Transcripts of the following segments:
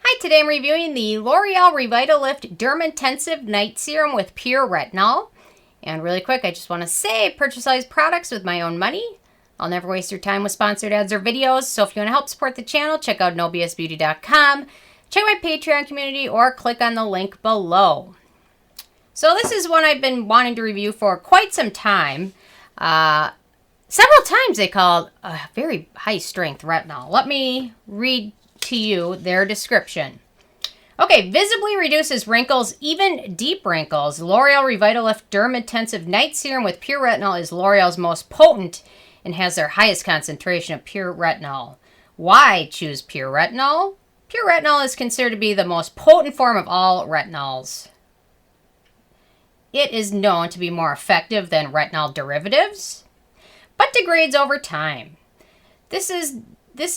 Hi, today I'm reviewing the Loreal Revitalift Derm Intensive Night Serum with pure retinol. And really quick, I just want to say I purchase all these products with my own money. I'll never waste your time with sponsored ads or videos, so if you want to help support the channel, check out nobsbeauty.com, check my Patreon community, or click on the link below. So this is one I've been wanting to review for quite some time. Several times they called a very high-strength retinol. Let me read to you their description. Okay, visibly reduces wrinkles, even deep wrinkles. Loreal Revitalift Derm Intensive Night Serum with pure retinol is L'Oreal's most potent and has their highest concentration of pure retinol. Why choose pure retinol? Pure retinol is considered to be the most potent form of all retinols. It is known to be more effective than retinol derivatives, but degrades over time. This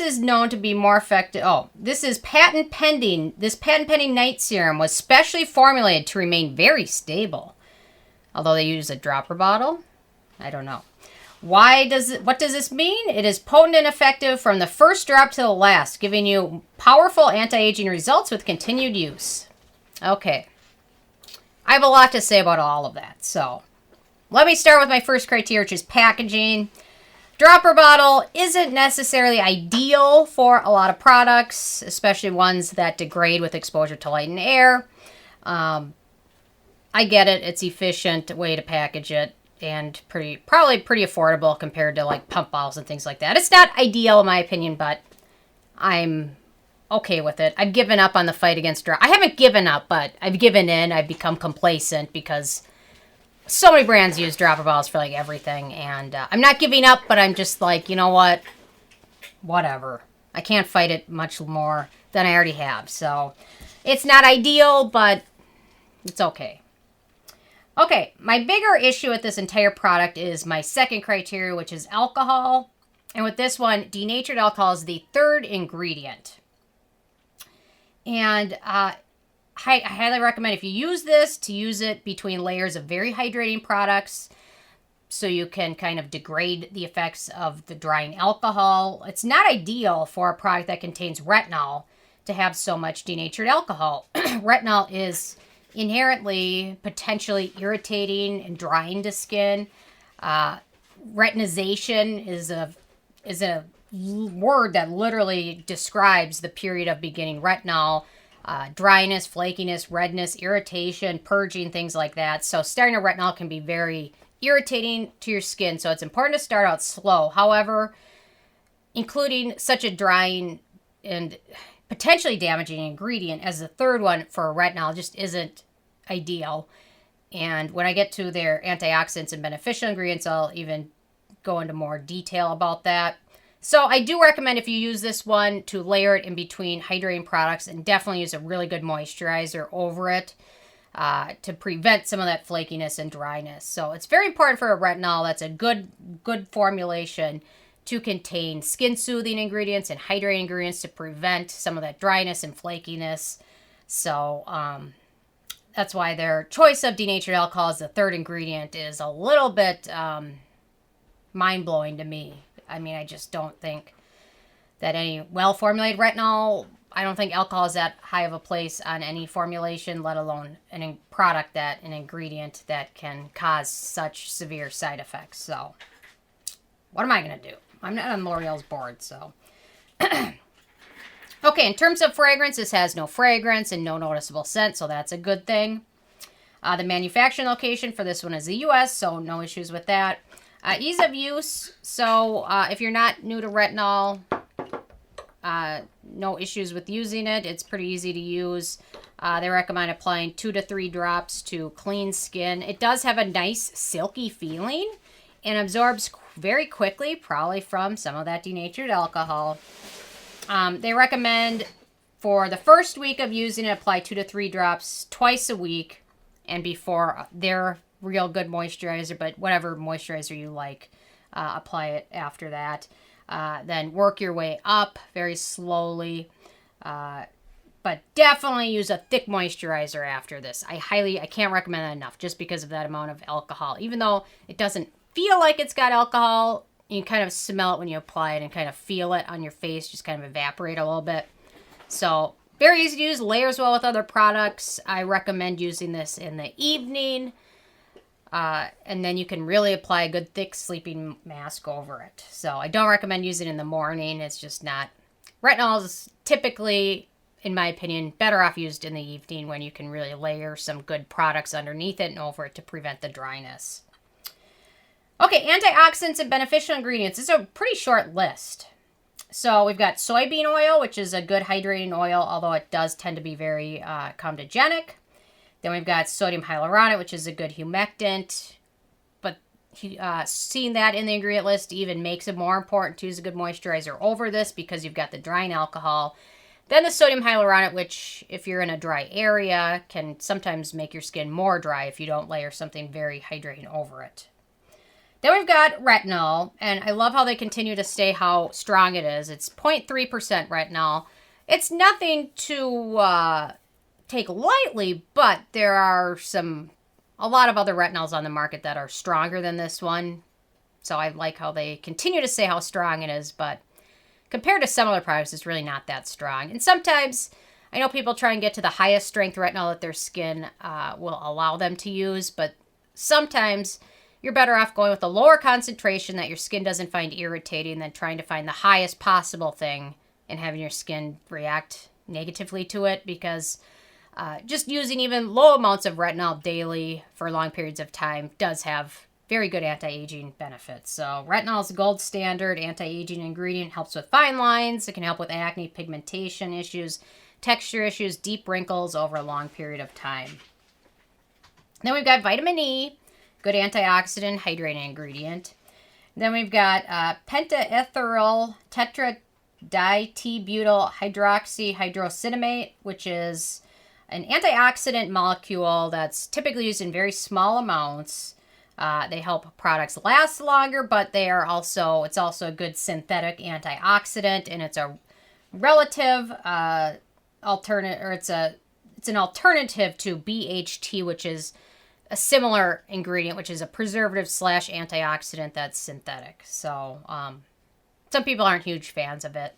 is known to be more effective. Oh, this is patent pending. This patent pending night serum was specially formulated to remain very stable. Although they use a dropper bottle, I don't know. What does this mean? It is potent and effective from the first drop to the last, giving you powerful anti-aging results with continued use. Okay. I have a lot to say about all of that. So, let me start with my first criteria, which is packaging. Dropper bottle isn't necessarily ideal for a lot of products, especially ones that degrade with exposure to light and air. I get it. It's efficient way to package it and probably pretty affordable compared to like pump bottles and things like that. It's not ideal in my opinion, but I'm okay with it. I've given up on the fight against drop. I haven't given up, but I've given in. I've become complacent because so many brands use dropper bottles for like everything, and I'm not giving up, but I'm just like, you know what? Whatever. I can't fight it much more than I already have. So it's not ideal, but it's okay. Okay, my bigger issue with this entire product is my second criteria, which is alcohol. And with this one, denatured alcohol is the third ingredient. And I highly recommend if you use this to use it between layers of very hydrating products so you can kind of degrade the effects of the drying alcohol. It's not ideal for a product that contains retinol to have so much denatured alcohol. Retinol is inherently potentially irritating and drying to skin. Retinization is a word that literally describes the period of beginning retinol. Dryness, flakiness, redness, irritation, purging, things like that. So starting a retinol can be very irritating to your skin. So it's important to start out slow. However, including such a drying and potentially damaging ingredient as the third one for a retinol just isn't ideal. And when I get to their antioxidants and beneficial ingredients, I'll even go into more detail about that. So I do recommend if you use this one to layer it in between hydrating products and definitely use a really good moisturizer over it to prevent some of that flakiness and dryness. So it's very important for a retinol that's a good formulation to contain skin soothing ingredients and hydrating ingredients to prevent some of that dryness and flakiness. So that's why their choice of denatured alcohol as the third ingredient is a little bit mind-blowing to me. I mean, I just don't think that any well-formulated retinol, I don't think alcohol is that high of a place on any formulation, let alone an ingredient that can cause such severe side effects. So, what am I going to do? I'm not on L'Oreal's board, so. Okay, in terms of fragrance, this has no fragrance and no noticeable scent, so that's a good thing. The manufacturing location for this one is the U.S., so no issues with that. Ease of use, so if you're not new to retinol, no issues with using it. It's pretty easy to use. They recommend applying 2 to 3 drops to clean skin. It does have a nice silky feeling and absorbs very quickly, probably from some of that denatured alcohol. They recommend for the first week of using it, apply 2 to 3 drops twice a week, and before their real good moisturizer, but whatever moisturizer you like, apply it after that. Then work your way up very slowly, but definitely use a thick moisturizer after this. I can't recommend that enough just because of that amount of alcohol. Even though it doesn't feel like it's got alcohol, you kind of smell it when you apply it and kind of feel it on your face, just kind of evaporate a little bit. So Very easy to use, layers well with other products. I recommend using this in the evening. And then you can really apply a good thick sleeping mask over it. So I don't recommend using it in the morning. It's just not. Retinol is typically, in my opinion, better off used in the evening when you can really layer some good products underneath it and over it to prevent the dryness. Okay, antioxidants and beneficial ingredients. This is a pretty short list. So we've got soybean oil, which is a good hydrating oil, although it does tend to be very comedogenic. Then we've got sodium hyaluronate, which is a good humectant. But seeing that in the ingredient list even makes it more important to use a good moisturizer over this because you've got the drying alcohol. Then the sodium hyaluronate, which if you're in a dry area, can sometimes make your skin more dry if you don't layer something very hydrating over it. Then we've got retinol, and I love how they continue to say how strong it is. It's 0.3% retinol. It's nothing to take lightly, but there are a lot of other retinols on the market that are stronger than this one. So I like how they continue to say how strong it is, but compared to some other products, it's really not that strong. And sometimes, I know people try and get to the highest strength retinol that their skin will allow them to use, but sometimes you're better off going with a lower concentration that your skin doesn't find irritating than trying to find the highest possible thing and having your skin react negatively to it, because just using even low amounts of retinol daily for long periods of time does have very good anti-aging benefits. So retinol is a gold standard anti-aging ingredient. Helps with fine lines. It can help with acne, pigmentation issues, texture issues, deep wrinkles over a long period of time. Then we've got vitamin E. Good antioxidant, hydrating ingredient. Then we've got pentyethyl Tetra-Di-T-Butyl hydroxyhydrocinamate, which is an antioxidant molecule that's typically used in very small amounts. They help products last longer, but it's also a good synthetic antioxidant, and it's a relative alternative, or it's an alternative to BHT, which is a similar ingredient, which is a preservative / antioxidant that's synthetic. So some people aren't huge fans of it,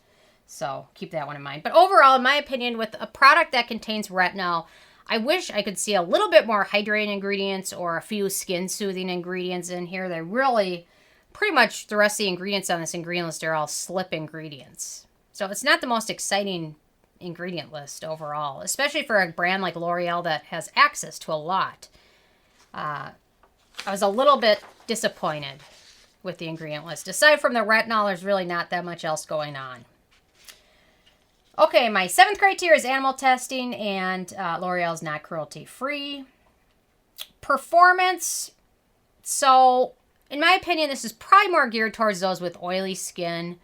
so keep that one in mind. But overall, in my opinion, with a product that contains retinol, I wish I could see a little bit more hydrating ingredients or a few skin-soothing ingredients in here. They're really, pretty much the rest of the ingredients on this ingredient list are all slip ingredients. So it's not the most exciting ingredient list overall, especially for a brand like L'Oreal that has access to a lot. I was a little bit disappointed with the ingredient list. Aside from the retinol, there's really not that much else going on. Okay, my 7th criteria is animal testing, and L'Oreal is not cruelty-free. Performance. So, in my opinion, this is probably more geared towards those with oily skin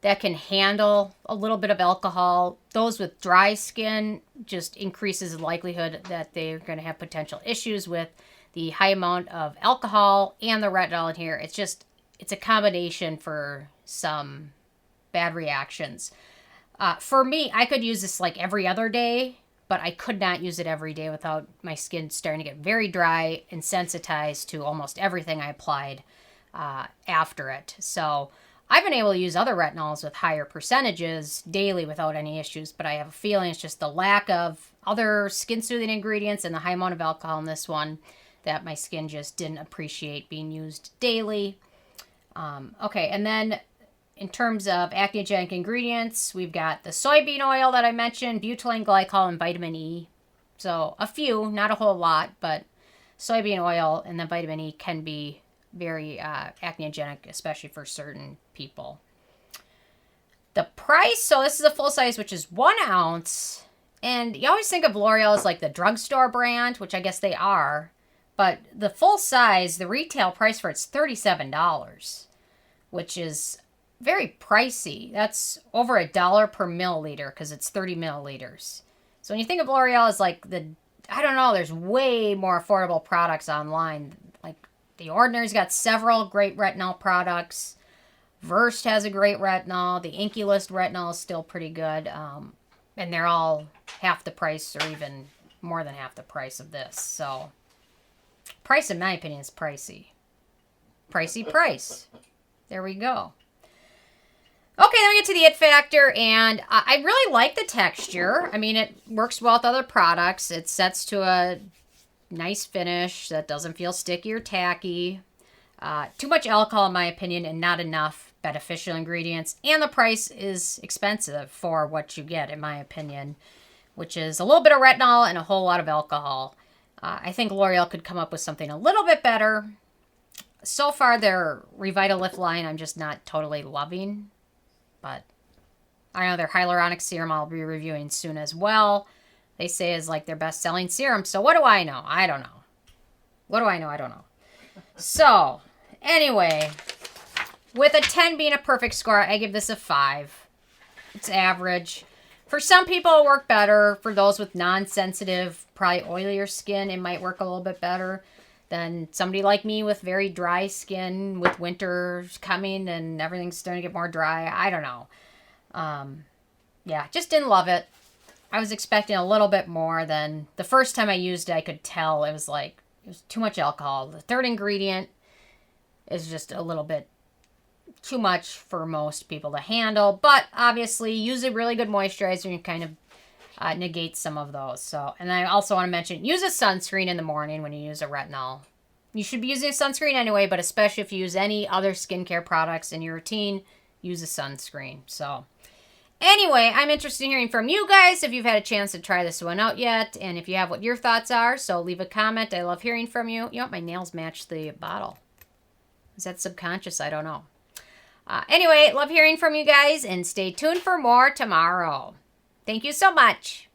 that can handle a little bit of alcohol. Those with dry skin just increases the likelihood that they're going to have potential issues with the high amount of alcohol and the retinol in here. It's a combination for some bad reactions. For me, I could use this like every other day, but I could not use it every day without my skin starting to get very dry and sensitized to almost everything I applied after it. So I've been able to use other retinols with higher percentages daily without any issues, but I have a feeling it's just the lack of other skin-soothing ingredients and the high amount of alcohol in this one that my skin just didn't appreciate being used daily. Okay, and then in terms of acneogenic ingredients, we've got the soybean oil that I mentioned, butylene glycol, and vitamin E. So a few, not a whole lot, but soybean oil and the vitamin E can be very acneogenic, especially for certain people. The price, so this is a full size, which is 1 ounce. And you always think of L'Oreal as like the drugstore brand, which I guess they are. But the full size, the retail price for it's $37, which is very pricey. That's over $1 per milliliter because it's 30 milliliters. So when you think of L'Oreal as like I don't know, there's way more affordable products online. Like The Ordinary's got several great retinol products. Versed has a great retinol. The Inkey List retinol is still pretty good. And they're all half the price or even more than half the price of this. So price, in my opinion, is pricey. Pricey price. There we go. Okay, then we get to the it factor, and I really like the texture. I mean, it works well with other products. It sets to a nice finish that doesn't feel sticky or tacky. Too much alcohol, in my opinion, and not enough beneficial ingredients. And the price is expensive for what you get, in my opinion, which is a little bit of retinol and a whole lot of alcohol. I think L'Oreal could come up with something a little bit better. So far, their Revitalift line, I'm just not totally loving. But I know their hyaluronic serum I'll be reviewing soon as well. They say is like their best-selling serum. So what do I know? I don't know. What do I know? I don't know. So, anyway, with a 10 being a perfect score, I give this a 5. It's average. For some people, it'll work better. For those with non-sensitive, probably oilier skin, it might work a little bit better than somebody like me with very dry skin, with winter coming and everything's starting to get more dry. I don't know. Yeah, just didn't love it. I was expecting a little bit more than the first time I used it. I could tell it was too much alcohol. The third ingredient is just a little bit too much for most people to handle, but obviously use a really good moisturizer and kind of negate some of those. So, and I also want to mention, use a sunscreen in the morning when you use a retinol. You should be using a sunscreen anyway, but especially if you use any other skincare products in your routine, use a sunscreen. So anyway, I'm interested in hearing from you guys if you've had a chance to try this one out yet, and if you have, what your thoughts are. So leave a comment. I love hearing from you. You know, my nails match the bottle. Is that subconscious? I don't know. Anyway, love hearing from you guys, and stay tuned for more tomorrow. Thank you so much.